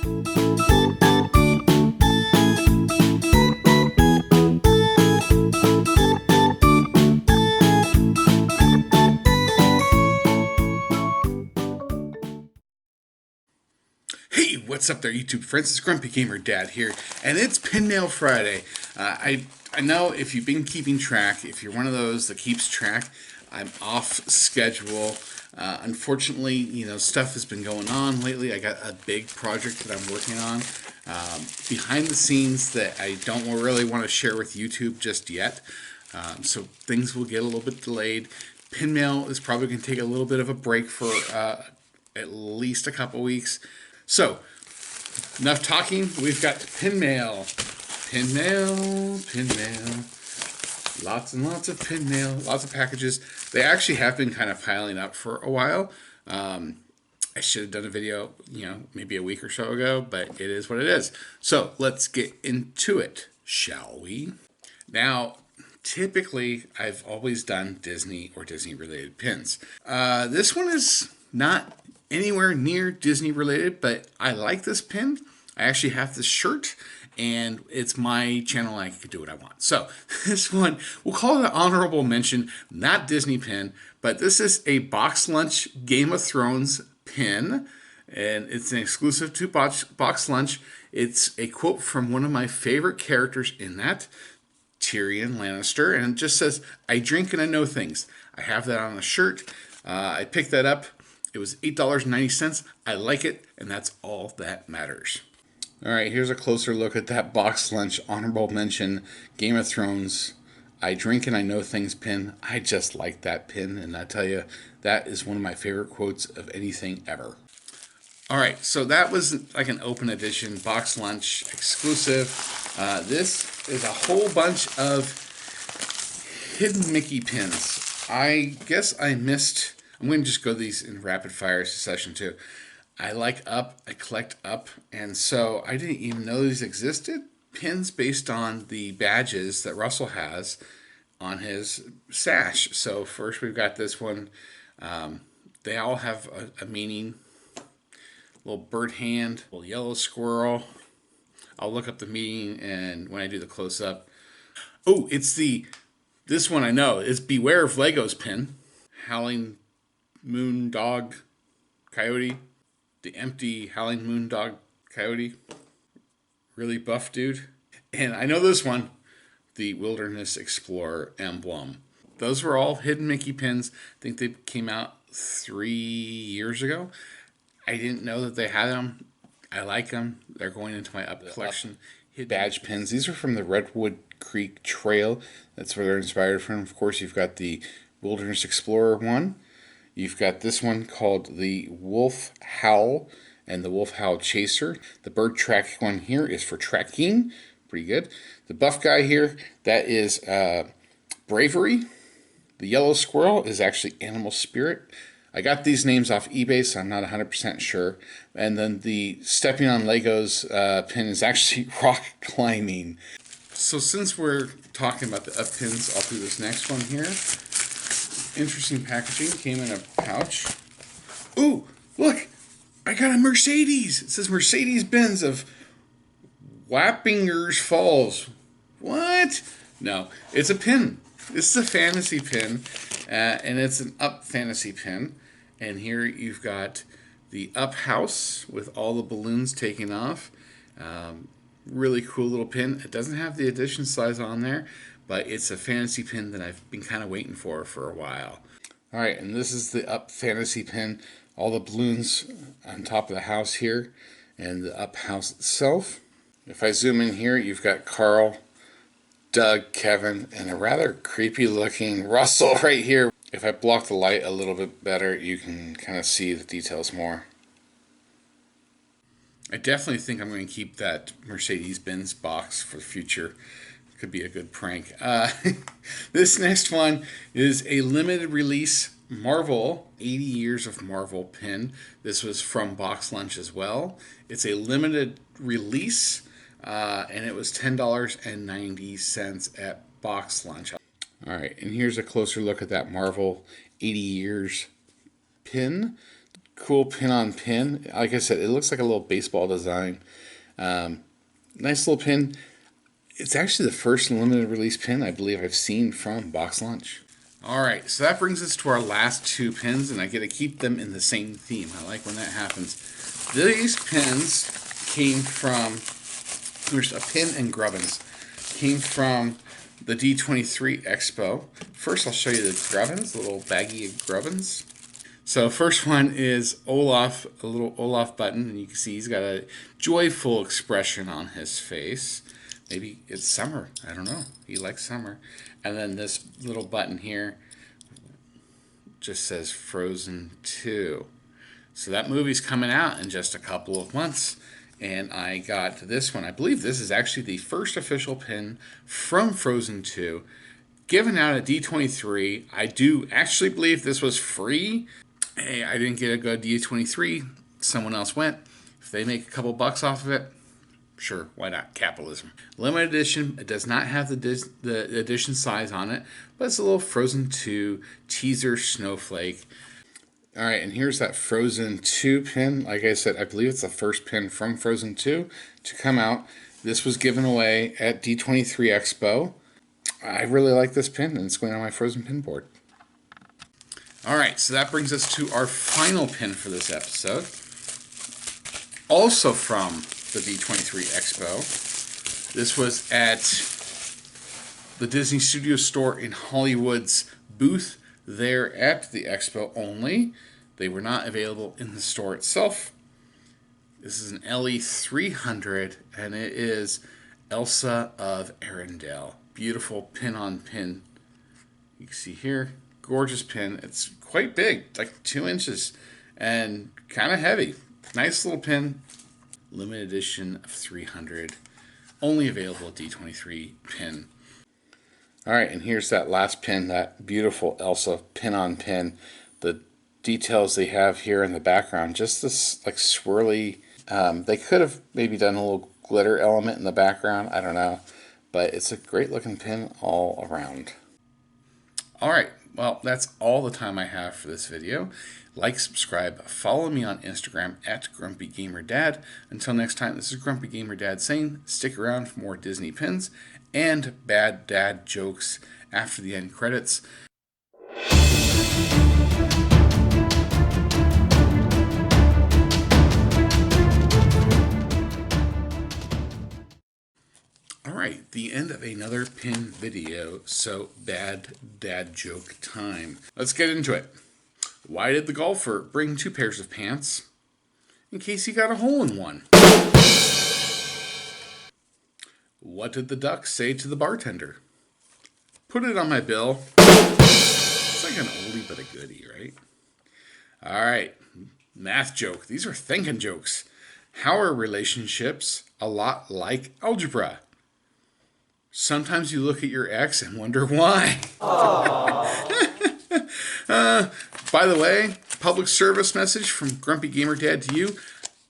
Hey, what's up there, YouTube friends? It's Grumpy Gamer Dad here, and it's Pin Nail Friday. I know if you've been keeping track, if you're one of those that keeps track, I'm off schedule. Unfortunately, stuff has been going on lately. I got a big project that I'm working on behind the scenes that I don't really want to share with YouTube just yet. So things will get a little bit delayed. Pin Mail is probably going to take a little bit of a break for at least a couple weeks. So, enough talking. We've got pin mail. Pin mail, pin mail. Lots and lots of pin mail, lots of packages. They actually have been kind of piling up for a while. I should have done a video, maybe a week or so ago, but it is what it is. So, let's get into it, shall we? Now, typically, I've always done Disney or Disney-related pins. This one is not anywhere near Disney related, but I like this pin. I actually have this shirt, and it's my channel. I can do what I want. So this one, we'll call it an honorable mention, not Disney pin, but this is a Box Lunch Game of Thrones pin, and it's an exclusive to Box Lunch. It's a quote from one of my favorite characters in that, Tyrion Lannister, and it just says, "I drink and I know things." I have that on a shirt. I picked that up. It was $8.90. I like it, and that's all that matters. All right, here's a closer look at that Box Lunch honorable mention Game of Thrones I drink and I know things pin. I just like that pin, and I tell you, that is one of my favorite quotes of anything ever. All right, so that was like an open edition Box Lunch exclusive. This is a whole bunch of hidden Mickey pins. I guess I missed... I'm going to just go these in rapid fire succession too. I like Up, I collect Up, and so I didn't even know these existed. Pins based on the badges that Russell has on his sash. So first we've got this one. They all have a meaning. Little bird hand, little yellow squirrel. I'll look up the meaning and when I do the close-up. Oh, this one I know. It's Beware of Legos pin. Howling Moon Dog Coyote. The empty Howling Moon Dog Coyote. Really buff dude. And I know this one. The Wilderness Explorer emblem. Those were all hidden Mickey pins. I think they came out 3 years ago. I didn't know that they had them. I like them. They're going into my Up collection. Badge pins. These are from the Redwood Creek Trail. That's where they're inspired from. Of course, you've got the Wilderness Explorer one. You've got this one called the Wolf Howl and the Wolf Howl Chaser. The bird track one here is for tracking. Pretty good. The buff guy here, that is Bravery. The yellow squirrel is actually Animal Spirit. I got these names off eBay, so I'm not 100% sure. And then the Stepping on Legos pin is actually Rock Climbing. So since we're talking about the Up pins, I'll do this next one here. Interesting packaging. Came in a pouch. Ooh, look! I got a Mercedes! It says Mercedes-Benz of Wappingers Falls. What? No, it's a pin. This is a fantasy pin, and it's an Up fantasy pin. And here you've got the Up house with all the balloons taking off. Really cool little pin. It doesn't have the edition size on there, but it's a fantasy pin that I've been kind of waiting for a while. All right, and this is the Up fantasy pin. All the balloons on top of the house here, and the Up house itself. If I zoom in here, you've got Carl, Doug, Kevin, and a rather creepy looking Russell right here. If I block the light a little bit better, you can kind of see the details more. I definitely think I'm going to keep that Mercedes-Benz box for the future. Could be a good prank. This next one is a limited release Marvel 80 Years of Marvel pin. This was from Box Lunch as well. It's a limited release, and it was $10.90 at Box Lunch. All right, and here's a closer look at that Marvel 80 Years pin. Cool pin on pin. Like I said, it looks like a little baseball design. Nice little pin. It's actually the first limited release pin I believe I've seen from Box Lunch. Alright, so that brings us to our last two pins, and I get to keep them in the same theme. I like when that happens. These pins came from, there's a pin and grubbins, came from the D23 Expo. First I'll show you the grubbins, a little baggie of grubbins. So first one is Olaf, a little Olaf button, and you can see he's got a joyful expression on his face. Maybe it's summer, I don't know. He likes summer. And then this little button here just says Frozen 2. So that movie's coming out in just a couple of months. And I got this one. I believe this is actually the first official pin from Frozen 2 given out at D23. I do actually believe this was free. Hey, I didn't get to go to D23. Someone else went. If they make a couple bucks off of it, sure, why not? Capitalism. Limited edition. It does not have the edition size on it, but it's a little Frozen 2 teaser snowflake. All right, and here's that Frozen 2 pin. Like I said, I believe it's the first pin from Frozen 2 to come out. This was given away at D23 Expo. I really like this pin, and it's going on my Frozen pin board. All right, so that brings us to our final pin for this episode. Also from the D23 Expo. This was at the Disney Studio Store in Hollywood's booth there at the Expo only. They were not available in the store itself. This is an LE300, and it is Elsa of Arendelle. Beautiful pin on pin. You can see here, gorgeous pin. It's quite big, like 2 inches, and kind of heavy. Nice little pin. Limited edition of 300. Only available at D23 pin. Alright, and here's that last pin, that beautiful Elsa pin on pin. The details they have here in the background, just this like swirly, they could have maybe done a little glitter element in the background, I don't know. But it's a great looking pin all around. Alright, well, that's all the time I have for this video. Like, subscribe, follow me on Instagram at GrumpyGamerDad. Until next time, this is Grumpy Gamer Dad saying stick around for more Disney pins and bad dad jokes after the end credits. Alright, the end of another pin video, so bad dad joke time. Let's get into it. Why did the golfer bring 2 pairs of pants? In case he got a hole in one. What did the duck say to the bartender? Put it on my bill. It's like an oldie but a goodie, right? Alright, math joke. These are thinking jokes. How are relationships a lot like algebra? Sometimes you look at your ex and wonder why. By the way, public service message from Grumpy Gamer Dad to you.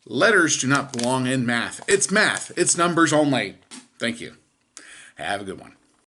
Letters do not belong in math. It's math. It's numbers only. Thank you. Have a good one.